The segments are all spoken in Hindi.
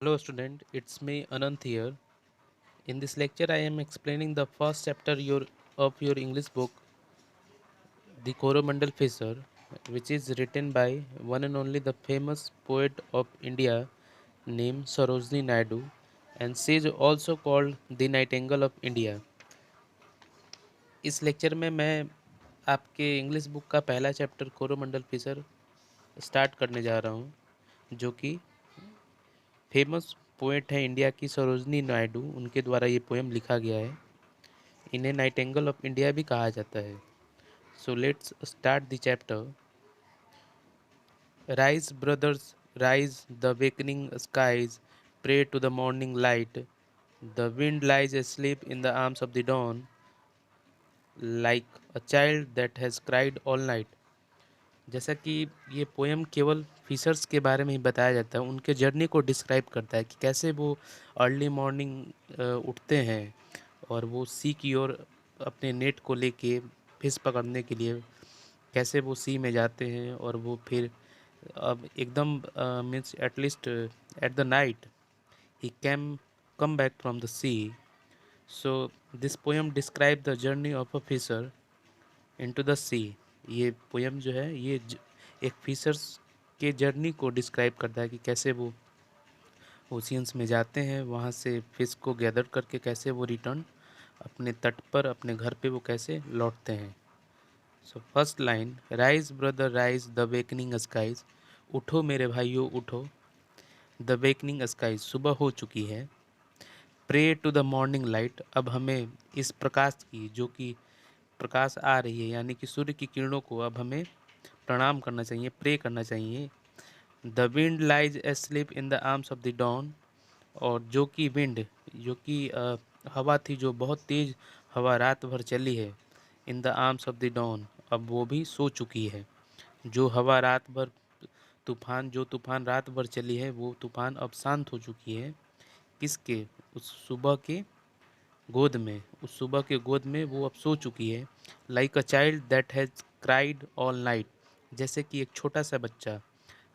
Hello student, it's me Anant here. In this lecture I am explaining the first chapter of your English book, The Coromandel Fisher, which is written by one and only the famous poet of India named Sarojini Naidu, and she is also called the Nightingale of India. इस लेक्चर में मैं आपके इंग्लिश बुक का पहला चैप्टर कोरोमंडल फिशर स्टार्ट करने जा रहा हूँ, जो कि फेमस पोएट है इंडिया की सरोजनी नायडू, उनके द्वारा ये पोएम लिखा गया है। इन्हें नाइटिंगेल ऑफ इंडिया भी कहा जाता है। So let's start the chapter. Rise brothers rise, the wakening skies pray to the morning light, the wind lies asleep in the arms of the dawn, like a child that has cried all night। जैसा कि ये पोएम केवल फिशर्स के बारे में ही बताया जाता है, उनके जर्नी को डिस्क्राइब करता है कि कैसे वो अर्ली मॉर्निंग उठते हैं और वो सी की ओर अपने नेट को लेके फिश पकड़ने के लिए कैसे वो सी में जाते हैं, और वो फिर अब एकदम means at least at the night ही come back from the sea. So this poem describe the journey of a fisher into the sea. ये पोएम जो है ये एक फिशर्स के जर्नी को डिस्क्राइब करता है कि कैसे वो ओशियंस में जाते हैं, वहाँ से फिश को गैदर करके कैसे वो रिटर्न अपने तट पर अपने घर पे वो कैसे लौटते हैं। So first line, rise brother rise, the wakening skies. उठो मेरे भाइयों उठो, द वेकनिंग स्काइज, सुबह हो चुकी है। Pray to the morning light, अब हमें इस प्रकाश की, जो कि प्रकाश आ रही है यानी कि सूर्य की किरणों को अब हमें प्रणाम करना चाहिए, प्रे करना चाहिए। The wind lies asleep in the arms of the dawn, और जो कि विंड, जो कि हवा थी, जो बहुत तेज़ हवा रात भर चली है, in the arms of the dawn, अब वो भी सो चुकी है। जो हवा रात भर तूफान रात भर चली है, वो तूफान अब शांत हो चुकी है। किसके? उस सुबह के गोद में, उस सुबह के गोद में वो अब सो चुकी है। Like a child that has cried all night, जैसे कि एक छोटा सा बच्चा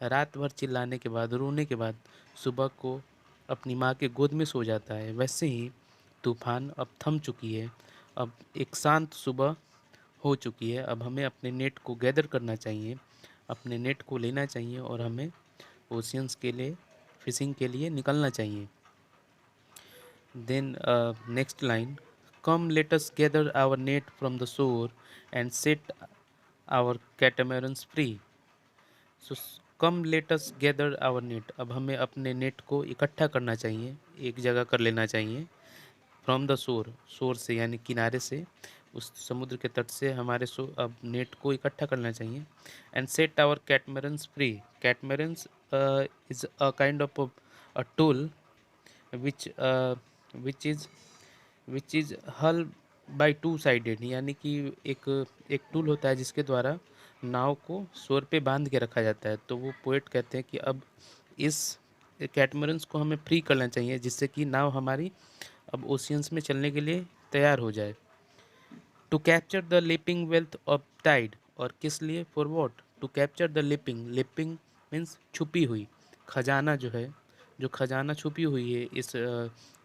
रात भर चिल्लाने के बाद, रोने के बाद सुबह को अपनी माँ के गोद में सो जाता है, वैसे ही तूफान अब थम चुकी है। अब एक शांत सुबह हो चुकी है। अब हमें अपने नेट को गैदर करना चाहिए, अपने नेट को लेना चाहिए और हमें ओशियंस के लिए फिशिंग के लिए निकलना चाहिए। Then next line, come let us gather our net from the shore and set our catamarans free. So come let us gather our net, अब हमें अपने नेट को इकट्ठा करना चाहिए, एक जगह कर लेना चाहिए। फ्रॉम द शोर, शोर से यानी किनारे से, उस समुद्र के तट से हमारे अब नेट को इकट्ठा करना चाहिए। And set our catamarans free, catamarans is a kind of a tool which which is which is hull by two sided, यानी कि एक एक टूल होता है जिसके द्वारा नाव को शोर पे बांध के रखा जाता है। तो वो पोएट कहते हैं कि अब इस कैटमरन्स को हमें फ्री करना चाहिए, जिससे कि नाव हमारी अब ओशियंस में चलने के लिए तैयार हो जाए। To capture the leaping wealth of tide, और किस लिए? For what? To capture the leaping, leaping means छुपी हुई, खजाना जो है, जो खजाना छुपी हुई है इस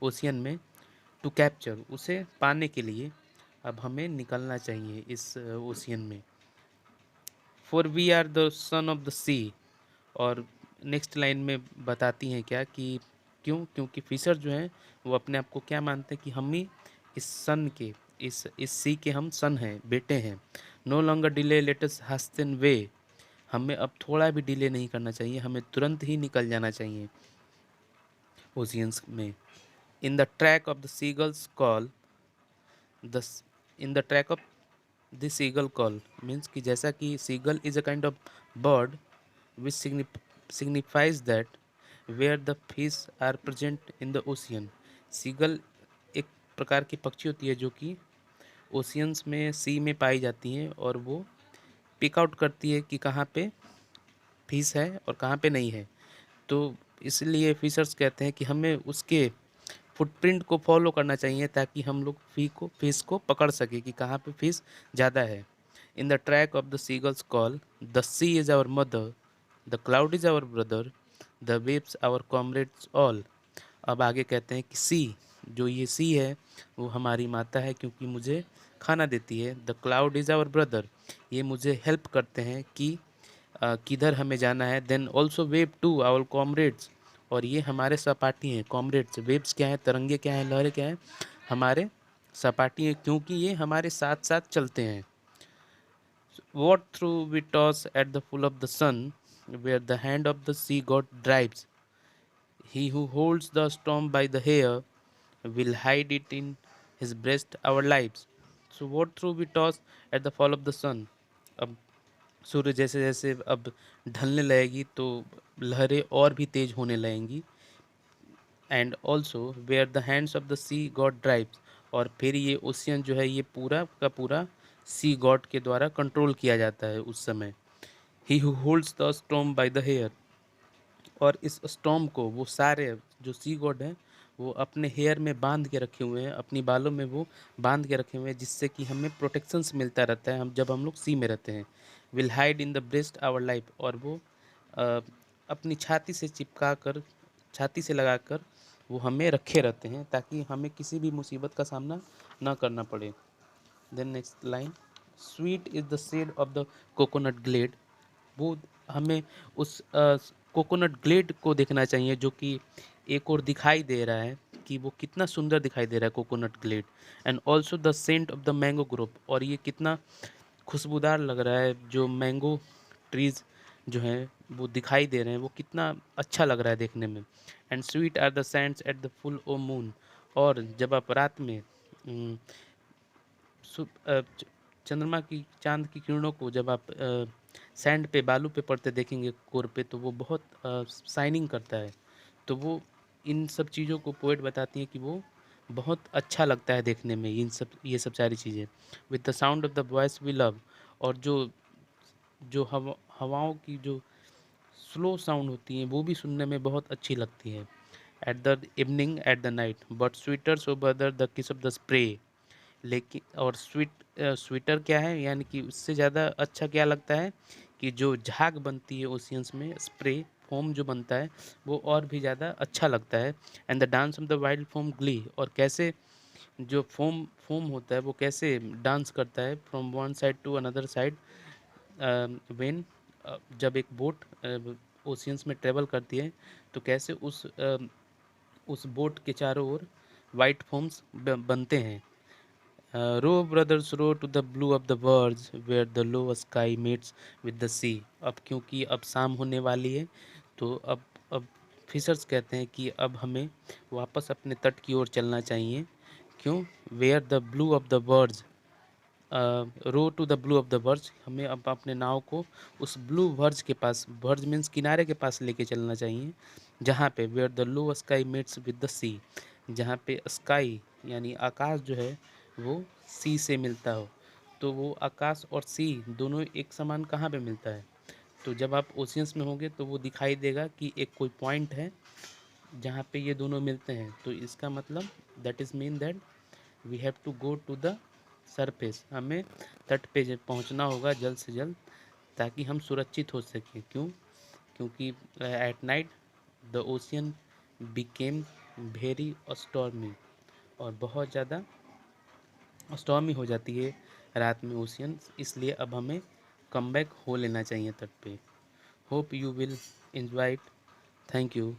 ओशियन में, टू कैप्चर, उसे पाने के लिए अब हमें निकलना चाहिए इस ओशियन में। For we are the son of the sea, और नेक्स्ट लाइन में बताती हैं क्या कि क्यों? क्योंकि फिशर जो हैं वो अपने आप को क्या मानते हैं कि हम ही इस सन के, इस सी के हम सन हैं, बेटे हैं। नो लॉन्गर डिले लेटस हास्टन वे, हमें अब थोड़ा भी डिले नहीं करना चाहिए, हमें तुरंत ही निकल जाना चाहिए ओशियंस में। In the track of the seagulls call, the in the track of the seagull call means कि जैसा कि seagull is a kind of bird which signifies that where the fish are present in the ocean। Seagull एक प्रकार की पक्षी होती है जो कि ओशियंस में, सी में पाई जाती हैं, और वो पिक आउट करती है कि कहाँ पे फिश है और कहाँ पे नहीं है। तो इसलिए फिशर्स कहते हैं कि हमें उसके फुटप्रिंट को फॉलो करना चाहिए, ताकि हम लोग फिश को पकड़ सके कि कहाँ पे फिश ज़्यादा है। In the track of the seagulls call, the sea is our mother, the cloud is our brother, the waves our comrades all. अब आगे कहते हैं कि सी, जो ये सी है वो हमारी माता है क्योंकि मुझे खाना देती है। The cloud is our brother, ये मुझे हेल्प करते हैं कि किधर हमें जाना है। Then also wave to our comrades, और ये हमारे सपाटी हैं। कॉमरेड्स, वेव्स क्या हैं, तरंगे क्या हैं, लहरें क्या हैं, हमारे सपाटी हैं क्योंकि ये हमारे साथ साथ चलते हैं। What through we toss at the full of the sun, where the hand of the sea god drives. He who holds the storm by the hair will hide it in his breast our lives. So what through we toss at the fall of the sun. अब सूर्य जैसे जैसे अब ढलने लगेगी तो लहरें और भी तेज होने लगेंगी। And also where the hands of the sea god drives, और फिर ये ओशियन जो है ये पूरा का पूरा सी गॉड के द्वारा कंट्रोल किया जाता है उस समय। He who holds the storm by the hair, और इस स्टॉर्म को वो सारे जो सी गॉड हैं वो अपने हेयर में बांध के रखे हुए हैं, अपनी बालों में वो बांध के रखे हुए हैं, जिससे कि हमें प्रोटेक्शंस मिलता रहता है हम जब हम लोग सी में रहते हैं। Will hide in the breast our life, और वो अ, अपनी छाती से चिपका कर, छाती से लगाकर वो हमें रखे रहते हैं ताकि हमें किसी भी मुसीबत का सामना ना करना पड़े। Then next line, sweet is the shade of the coconut glade. वो हमें उस कोकोनट ग्लेड को देखना चाहिए जो कि एक और दिखाई दे रहा है कि वो कितना सुंदर दिखाई दे रहा है coconut glade. And also the scent of the mango grove, और ये कितना खुशबूदार लग रहा है, जो मैंगो ट्रीज जो हैं वो दिखाई दे रहे हैं, वो कितना अच्छा लग रहा है देखने में। And sweet are the sands at the full o' moon, और जब आप रात में चंद्रमा की, चांद की किरणों को जब आप सैंड पे, बालू पे पड़ते देखेंगे, कोर पे, तो वो बहुत शाइनिंग करता है। तो वो इन सब चीज़ों को पोएट बताती हैं कि वो बहुत अच्छा लगता है देखने में, इन सब, ये सब सारी चीज़ें। With the sound of the voice we love, और जो जो हवाओं की जो स्लो साउंड होती हैं वो भी सुनने में बहुत अच्छी लगती है। At the evening at the night but sweeter so brother the किस ऑफ द स्प्रे, लेकिन और स्वीटर क्या है, यानी कि उससे ज़्यादा अच्छा क्या लगता है कि जो झाग बनती है ओशियंस में, स्प्रे फोम जो बनता है वो और भी ज़्यादा अच्छा लगता है। And the dance of the wild foam Glee, और कैसे जो फोम फोम होता है वो कैसे डांस करता है from one side to another side, when जब एक बोट ओशियंस में ट्रेवल करती है तो कैसे उस बोट के चारों ओर वाइट फोम्स बनते हैं। Row brothers row to the blue of the words where the low sky meets with the sea। अब क्योंकि अब शाम होने वाली है तो अब फिशर्स कहते हैं कि अब हमें वापस अपने तट की ओर चलना चाहिए। क्यों? Where the blue of the words, row to the blue of the verge, हमें अब अपने नाव को उस ब्लू वर्ज के पास, वर्ज मीन्स किनारे के पास लेके चलना चाहिए, जहाँ पे where the low sky meets with the sea, जहाँ पे स्काई यानी आकाश जो है वो सी से मिलता हो। तो वो आकाश और सी दोनों एक समान कहाँ पे मिलता है? तो जब आप ओशियंस में होंगे तो वो दिखाई देगा कि एक कोई पॉइंट है जहाँ पे ये दोनों मिलते हैं। तो इसका मतलब that is mean that we have to go to the surface, हमें तट पे पहुंचना होगा जल्द से जल्द ताकि हम सुरक्षित हो सकें। क्यों? क्योंकि at night the ocean became very stormy, और बहुत ज़्यादा स्टॉर्मी हो जाती है रात में ओशियन, इसलिए अब हमें कम बैक हो लेना चाहिए तट पे। Hope you will enjoy it. Thank you.